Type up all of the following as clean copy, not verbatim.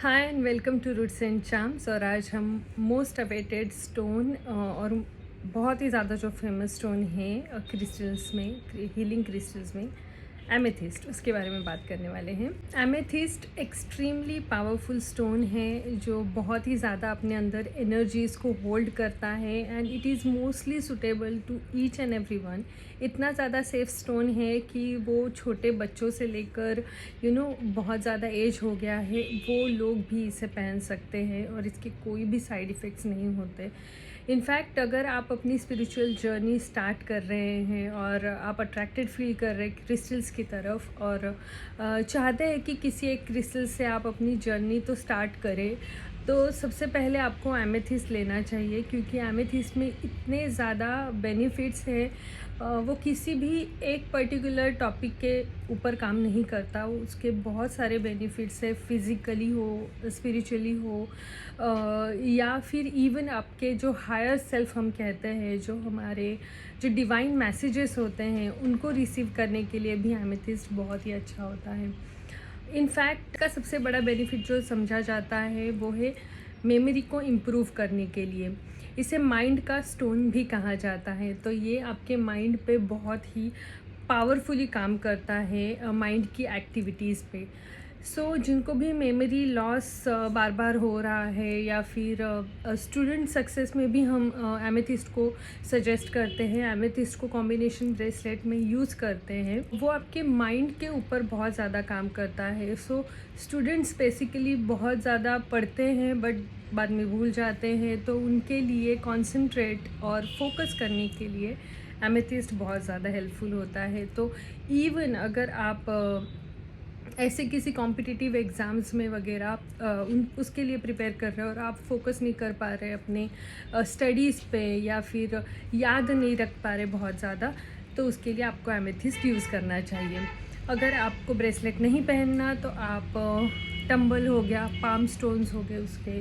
Hi and welcome to Roots and Charms. और आज हम मोस्ट अवेटेड स्टोन और बहुत ही ज़्यादा जो फेमस स्टोन है क्रिस्टल्स में, हीलिंग क्रिस्टल्स में, एमेथिस्ट, उसके बारे में बात करने वाले हैं। एमेथिस्ट एक्सट्रीमली पावरफुल स्टोन है जो बहुत ही ज़्यादा अपने अंदर एनर्जीज़ को होल्ड करता है and it is mostly suitable to each and every one. इतना ज़्यादा सेफ स्टोन है कि वो छोटे बच्चों से लेकर बहुत ज़्यादा एज हो गया है वो लोग भी इसे पहन सकते हैं और इसके कोई भी साइड इफ़ेक्ट्स नहीं होते। इनफैक्ट अगर आप अपनी स्पिरिचुअल जर्नी स्टार्ट कर रहे हैं और आप अट्रैक्टेड फील कर रहे हैं क्रिस्टल्स की तरफ और चाहते हैं कि किसी एक क्रिस्टल से आप अपनी जर्नी तो स्टार्ट करें, तो सबसे पहले आपको एमेथिस्ट लेना चाहिए क्योंकि एमेथिस्ट में इतने ज़्यादा बेनिफिट्स हैं। वो किसी भी एक पर्टिकुलर टॉपिक के ऊपर काम नहीं करता, वो उसके बहुत सारे बेनिफिट्स है, फिज़िकली हो, स्पिरिचुअली हो, या फिर इवन आपके जो हायर सेल्फ हम कहते हैं, जो हमारे जो डिवाइन मैसेजेस होते हैं उनको रिसीव करने के लिए भी एमेथिस्ट बहुत ही अच्छा होता है। इनफैक्ट का सबसे बड़ा बेनिफिट जो समझा जाता है वो है मेमोरी को इम्प्रूव करने के लिए। इसे माइंड का स्टोन भी कहा जाता है, तो ये आपके माइंड पे बहुत ही पावरफुली काम करता है, माइंड की एक्टिविटीज़ पे। जिनको भी मेमोरी लॉस बार बार हो रहा है या फिर स्टूडेंट सक्सेस में भी हम एमेथिस्ट को सजेस्ट करते हैं, एमेथिस्ट को कॉम्बिनेशन ब्रेसलेट में यूज़ करते हैं। वो आपके माइंड के ऊपर बहुत ज़्यादा काम करता है। स्टूडेंट्स बेसिकली बहुत ज़्यादा पढ़ते हैं बट बाद में भूल जाते हैं, तो उनके लिए कॉन्सेंट्रेट और फोकस करने के लिए एमेथिस्ट बहुत ज़्यादा हेल्पफुल होता है। तो इवन अगर आप ऐसे किसी कॉम्पिटिटिव एग्ज़ाम्स में वगैरह उसके लिए प्रिपेयर कर रहे हो और आप फोकस नहीं कर पा रहे अपने स्टडीज़ पे या फिर याद नहीं रख पा रहे बहुत ज़्यादा, तो उसके लिए आपको एमेथिस्ट यूज़ करना चाहिए। अगर आपको ब्रेसलेट नहीं पहनना तो आप टंबल हो गया, पाम स्टोन्स हो गए, उसके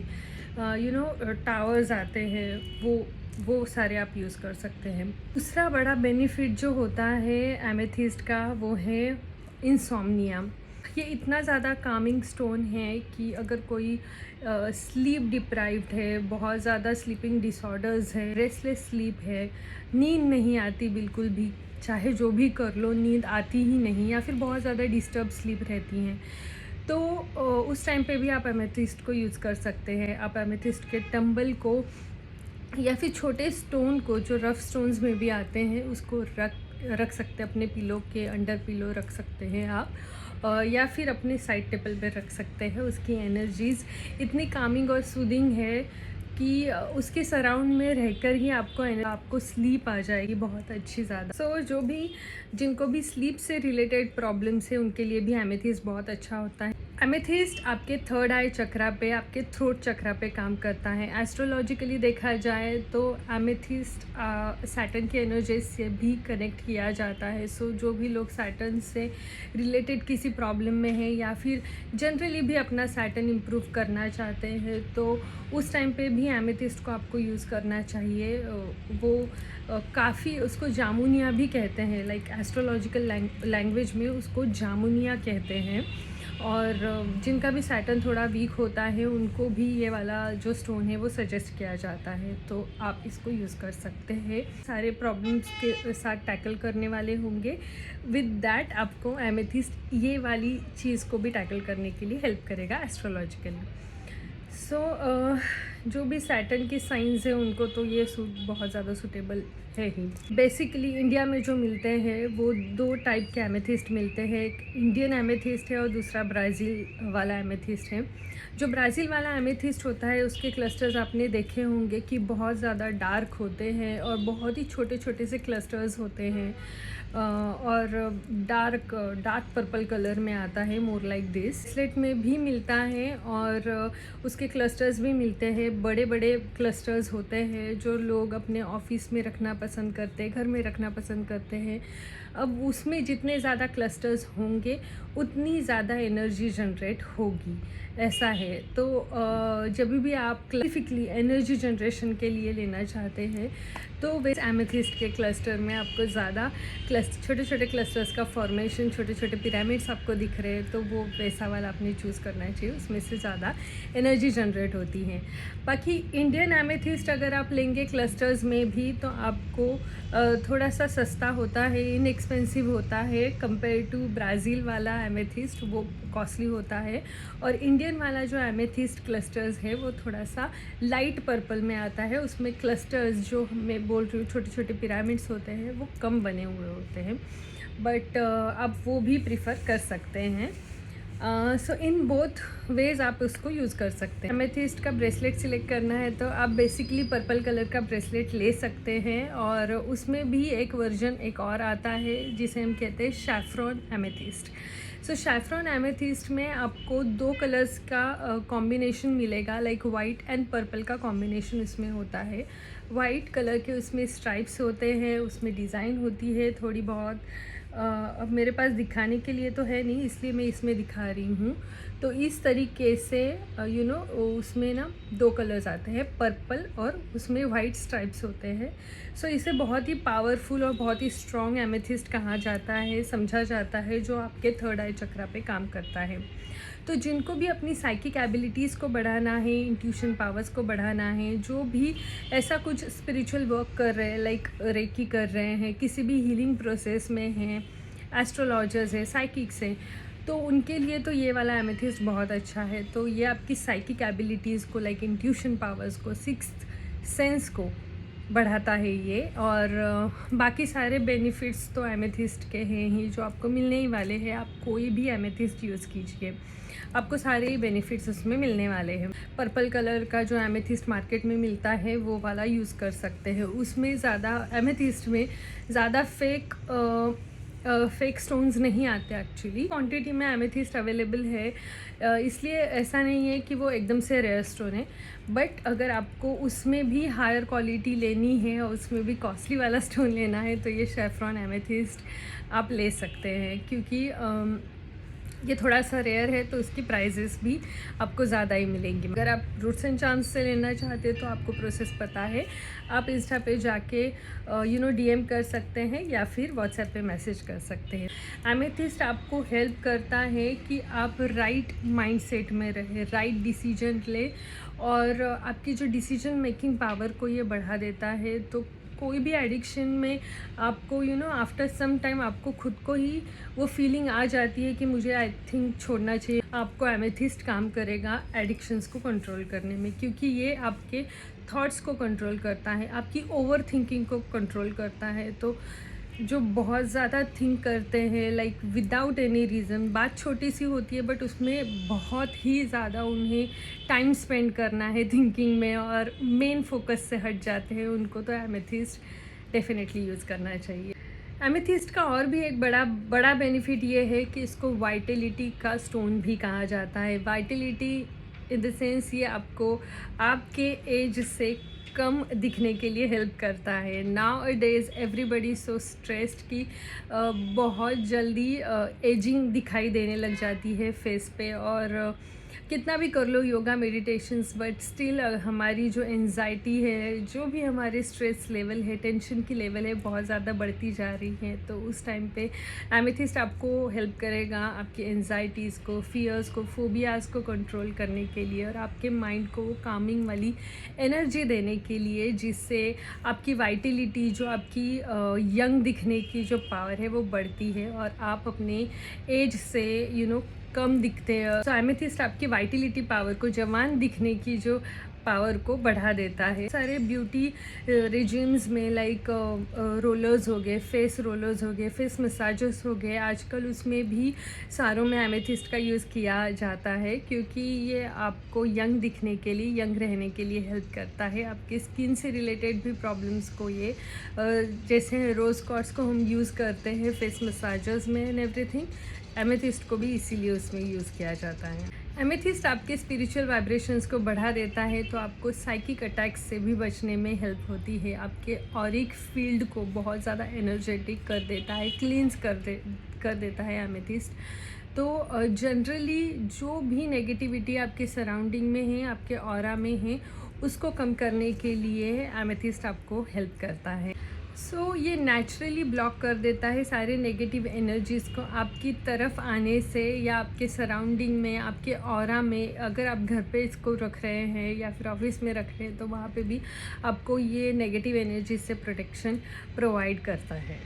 टावर्स आते हैं, वो सारे आप यूज़ कर सकते हैं। दूसरा बड़ा बेनिफिट जो होता है एमेथिस्ट का वो है इंसोम्निया। ये इतना ज़्यादा कामिंग स्टोन है कि अगर कोई स्लीप डिप्राइव्ड है, बहुत ज़्यादा स्लीपिंग डिसऑर्डर्स है, रेस्टलेस स्लीप है, नींद नहीं आती बिल्कुल भी, चाहे जो भी कर लो नींद आती ही नहीं, या फिर बहुत ज़्यादा डिस्टर्ब स्लीप रहती हैं, तो उस टाइम पे भी आप एमेथिस्ट को यूज़ कर सकते हैं। आप एमेथिस्ट के टंबल को या फिर छोटे स्टोन को जो रफ़ स्टोन्स में भी आते हैं उसको रख सकते हैं, अपने पिलो के अंडर पिलो रख सकते हैं आप, या फिर अपने साइड टेबल पे रख सकते हैं। उसकी एनर्जीज़ इतनी कामिंग और सूदिंग है कि उसके सराउंड में रहकर ही आपको स्लीप आ जाएगी बहुत अच्छी ज़्यादा। जो भी जिनको भी स्लीप से रिलेटेड प्रॉब्लम्स है उनके लिए भी एमेथिस्ट बहुत अच्छा होता है। एमेथिस्ट आपके थर्ड आई चक्रा पे, आपके थ्रोट चक्रा पे काम करता है। एस्ट्रोलॉजिकली देखा जाए तो एमेथिस्ट सैटर्न की एनर्जी से भी कनेक्ट किया जाता है। जो भी लोग सैटर्न से रिलेटेड किसी प्रॉब्लम में है या फिर जनरली भी अपना सैटर्न इम्प्रूव करना चाहते हैं, तो उस टाइम पे भी एमेथिस्ट को आपको यूज़ करना चाहिए। वो काफ़ी, उसको जामुनिया भी कहते हैं, लाइक एस्ट्रोलॉजिकल लैंग्वेज में उसको जामुनिया कहते हैं। और जिनका भी सैटर्न थोड़ा वीक होता है उनको भी ये वाला जो स्टोन है वो सजेस्ट किया जाता है, तो आप इसको यूज़ कर सकते हैं। सारे प्रॉब्लम्स के साथ टैकल करने वाले होंगे। विद दैट आपको एमेथिस्ट ये वाली चीज़ को भी टैकल करने के लिए हेल्प करेगा एस्ट्रोलॉजिकली। जो भी सैटर्न के साइंस हैं उनको तो ये सूट बहुत ज़्यादा सूटेबल है ही। बेसिकली इंडिया में जो मिलते हैं वो दो टाइप के एमेथिस्ट मिलते हैं, एक इंडियन एमेथिस्ट है और दूसरा ब्राज़ील वाला एमेथिस्ट है। जो ब्राज़ील वाला एमेथिस्ट होता है उसके क्लस्टर्स आपने देखे होंगे कि बहुत ज़्यादा डार्क होते हैं और बहुत ही छोटे छोटे से क्लस्टर्स होते हैं, और डार्क पर्पल कलर में आता है, मोर लाइक दिस। ब्रेसलेट में भी मिलता है और उसके क्लस्टर्स भी मिलते हैं, बड़े बड़े क्लस्टर्स होते हैं जो लोग अपने ऑफिस में रखना पसंद करते हैं, घर में रखना पसंद करते हैं। अब उसमें जितने ज़्यादा क्लस्टर्स होंगे उतनी ज़्यादा एनर्जी जनरेट होगी ऐसा है। तो जब भी आप स्पेसिफिकली एनर्जी जनरेशन के लिए लेना चाहते हैं तो वैसे एमेथिस्ट के क्लस्टर में आपको ज़्यादा छोटे छोटे क्लस्टर्स का फॉर्मेशन, छोटे छोटे पिरामिड्स आपको दिख रहे हैं, तो वो वैसा वाला आपने चूज़ करना चाहिए, उसमें से ज़्यादा एनर्जी जनरेट होती है। बाकी इंडियन एमेथिस्ट अगर आप लेंगे क्लस्टर्स में भी तो आपको थोड़ा सा सस्ता होता है, इनएक्सपेंसिव होता है कंपेयर टू ब्राज़ील वाला एमेथिस्ट, वो कॉस्टली होता है। और इंडियन वाला जो एमेथिस्ट क्लस्टर्स है वो थोड़ा सा लाइट पर्पल में आता है, उसमें क्लस्टर्स जो मैं बोल रही हूँ छोटे छोटे पिरामिड्स होते हैं वो कम बने हुए होते हैं, बट आप वो भी प्रिफर कर सकते हैं। सो इन बोथ वेज आप उसको यूज़ कर सकते हैं। एमेथिस्ट का ब्रेसलेट सिलेक्ट करना है तो आप बेसिकली पर्पल कलर का ब्रेसलेट ले सकते हैं, और उसमें भी एक वर्जन एक और आता है जिसे हम कहते हैं सैफ्रॉन एमेथिस्ट। सो सैफ्रॉन एमेथिस्ट में आपको 2 कलर्स का कॉम्बिनेशन मिलेगा, लाइक वाइट एंड पर्पल का कॉम्बिनेशन इसमें होता है। वाइट कलर के उसमें स्ट्राइप्स होते हैं, उसमें डिज़ाइन होती है थोड़ी बहुत। अब मेरे पास दिखाने के लिए तो है नहीं, इसलिए मैं इसमें दिखा रही हूँ। तो इस तरीके से उसमें ना 2 कलर्स आते हैं, पर्पल और उसमें वाइट स्ट्राइप्स होते हैं। सो इसे बहुत ही पावरफुल और बहुत ही स्ट्रॉन्ग एमेथिस्ट कहा जाता है, समझा जाता है, जो आपके थर्ड आई चक्रा पे काम करता है। तो जिनको भी अपनी साइकिक एबिलिटीज़ को बढ़ाना है, इंट्यूशन पावर्स को बढ़ाना है, जो भी ऐसा कुछ स्पिरिचुअल वर्क कर रहे हैं, लाइक रेकी कर रहे हैं, किसी भी हीलिंग प्रोसेस में हैं, एस्ट्रोलॉजर्स हैं, साइकिक्स हैं, तो उनके लिए तो ये वाला एमेथिस्ट बहुत अच्छा है। तो ये आपकी साइकिक एबिलिटीज़ को, लाइक इंट्यूशन पावर्स को, सिक्स्थ सेंस को बढ़ाता है ये। और बाकी सारे बेनिफिट्स तो एमेथिस्ट के हैं ही, जो आपको मिलने ही वाले हैं। आप कोई भी एमेथिस्ट यूज़ कीजिए, आपको सारे ही बेनिफिट्स उसमें मिलने वाले हैं। पर्पल कलर का जो एमेथिस्ट मार्केट में मिलता है वो वाला यूज़ कर सकते हैं। उसमें ज़्यादा एमेथिस्ट में ज़्यादा फेक स्टोन्स नहीं आते एक्चुअली। क्वांटिटी में एमेथिस्ट अवेलेबल है, इसलिए ऐसा नहीं है कि वो एकदम से रेयर स्टोन है। बट अगर आपको उसमें भी हायर क्वालिटी लेनी है और उसमें भी कॉस्टली वाला स्टोन लेना है तो ये सैफ्रॉन एमेथिस्ट आप ले सकते हैं, क्योंकि ये थोड़ा सा रेयर है तो इसकी प्राइजेस भी आपको ज़्यादा ही मिलेंगी। अगर आप रूट्स एंड चार्म्स से लेना चाहते हैं तो आपको प्रोसेस पता है, आप इंस्टा पे जाके डीएम कर सकते हैं या फिर व्हाट्सएप पे मैसेज कर सकते हैं। एमेथिस्ट आपको हेल्प करता है कि आप राइट माइंडसेट में रहें, राइट डिसीजन ले, और आपकी जो डिसीजन मेकिंग पावर को ये बढ़ा देता है। तो कोई भी एडिक्शन में आपको आफ्टर सम टाइम आपको खुद को ही वो फीलिंग आ जाती है कि मुझे आई थिंक छोड़ना चाहिए। आपको एमेथिस्ट काम करेगा एडिक्शंस को कंट्रोल करने में, क्योंकि ये आपके थॉट्स को कंट्रोल करता है, आपकी ओवर थिंकिंग को कंट्रोल करता है। तो जो बहुत ज़्यादा थिंक करते हैं, लाइक विदाउट एनी रीज़न, बात छोटी सी होती है बट उसमें बहुत ही ज़्यादा उन्हें टाइम स्पेंड करना है थिंकिंग में और मेन फोकस से हट जाते हैं, उनको तो एमेथिस्ट डेफिनेटली यूज़ करना चाहिए। एमेथिस्ट का और भी एक बड़ा बेनिफिट ये है कि इसको वाइटलिटी का स्टोन भी कहा जाता है। वाइटलिटी इन द सेंस ये आपको आपके एज से कम दिखने के लिए हेल्प करता है। नाउ अ डेज़ एवरीबडी सो स्ट्रेस्ड कि बहुत जल्दी एजिंग दिखाई देने लग जाती है फेस पे, और कितना भी कर लो योगा मेडिटेशंस, बट स्टिल हमारी जो एंजाइटी है, जो भी हमारे स्ट्रेस लेवल है, टेंशन की लेवल है, बहुत ज़्यादा बढ़ती जा रही है। तो उस टाइम पे एमेथिस्ट आपको हेल्प करेगा आपकी एंजाइटीज़ को, फियर्स को, फोबियाज़ को कंट्रोल करने के लिए, और आपके माइंड को वो कामिंग वाली एनर्जी देने के लिए, जिससे आपकी वाइटलिटी, जो आपकी यंग दिखने की जो पावर है वो बढ़ती है और आप अपने एज से कम दिखते हैं। तो एमेथिस्ट आपकी वाइटलिटी पावर को, जवान दिखने की जो पावर को बढ़ा देता है। सारे ब्यूटी रिजिम्स में लाइक रोलर्स हो गए, फेस रोलर्स हो गए, फेस मसाजर्स हो गए, आजकल उसमें भी सारों में एमेथिस्ट का यूज़ किया जाता है, क्योंकि ये आपको यंग दिखने के लिए, यंग रहने के लिए हेल्प करता है। आपके स्किन से रिलेटेड भी प्रॉब्लम्स को ये जैसे रोज़ क्वार्ट्ज को हम यूज़ करते हैं फेस मसाजर्स में एंड एवरीथिंग, एमेथिस्ट को भी इसीलिए उसमें यूज़ किया जाता है। एमेथिस्ट आपके स्पिरिचुअल वाइब्रेशंस को बढ़ा देता है, तो आपको साइकिक अटैक्स से भी बचने में हेल्प होती है। आपके ऑरिक फील्ड को बहुत ज़्यादा एनर्जेटिक कर देता है, क्लींस कर देता है एमेथिस्ट। तो जनरली जो भी नेगेटिविटी आपके सराउंडिंग में है, आपके ऑरा में है, उसको कम करने के लिए एमेथिस्ट आपको हेल्प करता है। ये नेचुरली ब्लॉक कर देता है सारे नेगेटिव एनर्जीज़ को आपकी तरफ आने से, या आपके सराउंडिंग में, आपके ऑरा में। अगर आप घर पे इसको रख रहे हैं या फिर ऑफिस में रख रहे हैं, तो वहाँ पे भी आपको ये नेगेटिव एनर्जी से प्रोटेक्शन प्रोवाइड करता है।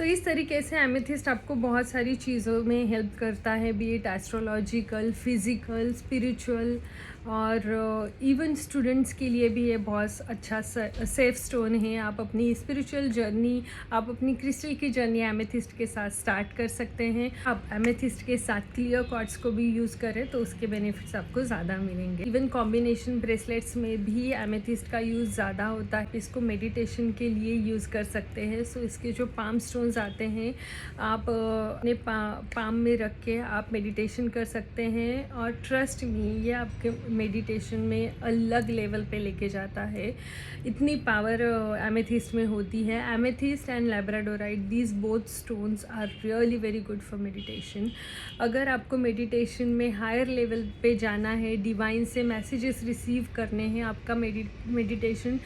इस तरीके से एमेथिस्ट आपको बहुत सारी चीज़ों में हेल्प करता है, B it astrological, physical, spiritual, और इवन स्टूडेंट्स के लिए भी ये बहुत अच्छा सेफ स्टोन है। आप अपनी स्पिरिचुअल जर्नी, आप अपनी क्रिस्टल की जर्नी एमेथिस्ट के साथ स्टार्ट कर सकते हैं। आप एमेथिस्ट के साथ क्लियर क्वार्ट्ज को भी यूज़ करें तो उसके बेनिफिट्स आपको ज़्यादा मिलेंगे। इवन कॉम्बिनेशन ब्रेसलेट्स में भी एमेथिस्ट का यूज़ ज़्यादा होता है। इसको मेडिटेशन के लिए यूज़ कर सकते हैं। इसके जो पाम स्टोन्स आते हैं, आप अपने पाम में रख के आप मेडिटेशन कर सकते हैं, और ट्रस्ट मी, ये आपके मेडिटेशन में अलग लेवल पे लेके जाता है। इतनी पावर एमेथिस्ट में होती है। Amethyst and labradorite, these both stones are really very good for meditation. अगर आपको मेडिटेशन में हायर लेवल पे जाना है, डिवाइन से मैसेजेस रिसीव करने हैं, आपका मेडिटेशन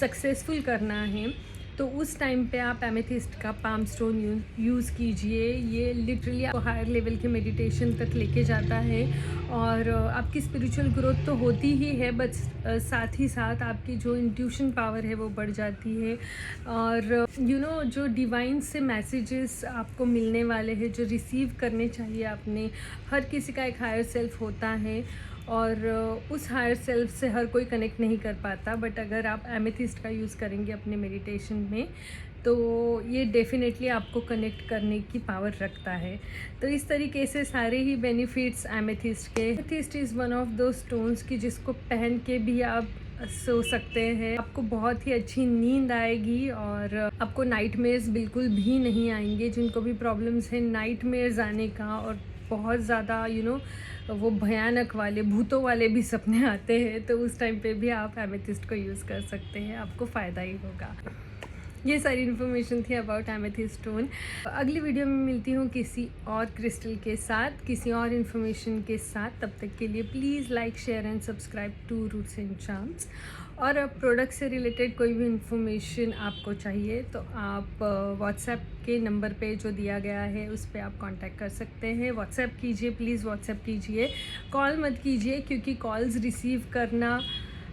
सक्सेसफुल करना है, तो उस टाइम पे आप एमेथिस्ट का पाम स्टोन यूज़ कीजिए। ये लिटरली आपको हायर लेवल के मेडिटेशन तक लेके जाता है, और आपकी स्पिरिचुअल ग्रोथ तो होती ही है, बट साथ ही साथ आपकी जो इंट्यूशन पावर है वो बढ़ जाती है। और जो डिवाइन से मैसेजेस आपको मिलने वाले हैं, जो रिसीव करने चाहिए आपने, हर किसी का एक हायर सेल्फ होता है, और उस हायर सेल्फ से हर कोई कनेक्ट नहीं कर पाता। बट अगर आप एमेथिस्ट का यूज़ करेंगे अपने मेडिटेशन में, तो ये डेफिनेटली आपको कनेक्ट करने की पावर रखता है। तो इस तरीके से सारे ही बेनिफिट्स एमेथिस्ट के। एमेथिस्ट इज़ वन ऑफ दो स्टोन्स की जिसको पहन के भी आप सो सकते हैं। आपको बहुत ही अच्छी नींद आएगी, और आपको नाइटमेयर्स बिल्कुल भी नहीं आएंगे। जिनको भी प्रॉब्लम्स हैं नाइटमेयर्स आने का, और बहुत ज़्यादा वो भयानक वाले, भूतों वाले भी सपने आते हैं, तो उस टाइम पे भी आप एमेथिस्ट को यूज़ कर सकते हैं, आपको फ़ायदा ही होगा। ये सारी इन्फॉर्मेशन थी अबाउट एमेथिस्ट स्टोन। अगली वीडियो में मिलती हूँ किसी और क्रिस्टल के साथ, किसी और इन्फॉर्मेशन के साथ। तब तक के लिए please like, share and subscribe to Roots and Charms. और प्रोडक्ट से रिलेटेड कोई भी इन्फॉर्मेशन आपको चाहिए तो आप व्हाट्सएप के नंबर पे जो दिया गया है उस पर आप कांटेक्ट कर सकते हैं। व्हाट्सएप कीजिए, प्लीज़ व्हाट्सएप कीजिए, कॉल मत कीजिए, क्योंकि कॉल्स रिसीव करना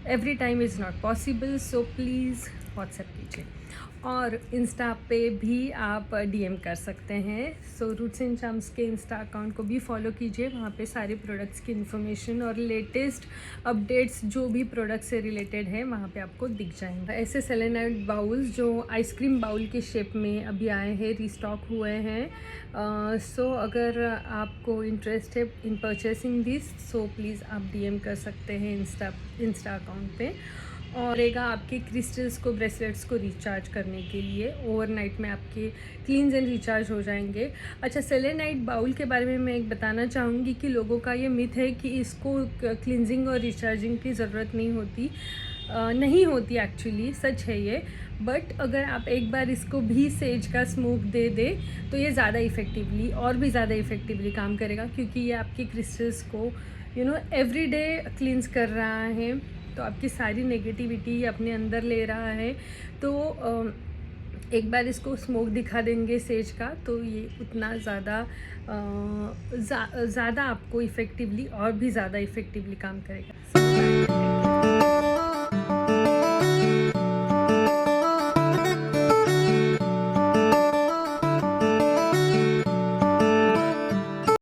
every time is not possible. So please WhatsApp कीजिए। और इंस्टा पे भी आप डीएम कर सकते हैं। रूट्स एंड चार्म्स के इंस्टा अकाउंट को भी फॉलो कीजिए। वहाँ पे सारे प्रोडक्ट्स की इन्फॉर्मेशन और लेटेस्ट अपडेट्स जो भी प्रोडक्ट से रिलेटेड है वहाँ पे आपको दिख जाएंगे। ऐसे सेलेनाइट बाउल्स जो आइसक्रीम बाउल के शेप में अभी आए हैं, रिस्टॉक हुए हैं। अगर आपको इंटरेस्ट है इन परचेसिंग दिस, प्लीज़ आप डीएम कर सकते हैं इंस्टा अकाउंट पे। और रहेगा आपके क्रिस्टल्स को, ब्रेसलेट्स को रिचार्ज करने के लिए। ओवरनाइट में आपके क्लींस एंड रिचार्ज हो जाएंगे। अच्छा, सेलेनाइट बाउल के बारे में मैं एक बताना चाहूँगी कि लोगों का ये मिथ है कि इसको क्लिनजिंग और रिचार्जिंग की ज़रूरत नहीं होती एक्चुअली सच है ये। बट अगर आप एक बार इसको भी सेज का स्मोक दे दे तो ये ज़्यादा इफ़ेक्टिवली, और भी ज़्यादा इफ़ेक्टिवली काम करेगा, क्योंकि ये आपके क्रिस्टल्स को एवरी डे क्लींस कर रहा है, तो आपकी सारी नेगेटिविटी अपने अंदर ले रहा है। तो एक बार इसको स्मोक दिखा देंगे सेज का, तो ये उतना ज़्यादा आपको इफ़ेक्टिवली, और भी ज़्यादा इफ़ेक्टिवली काम करेगा।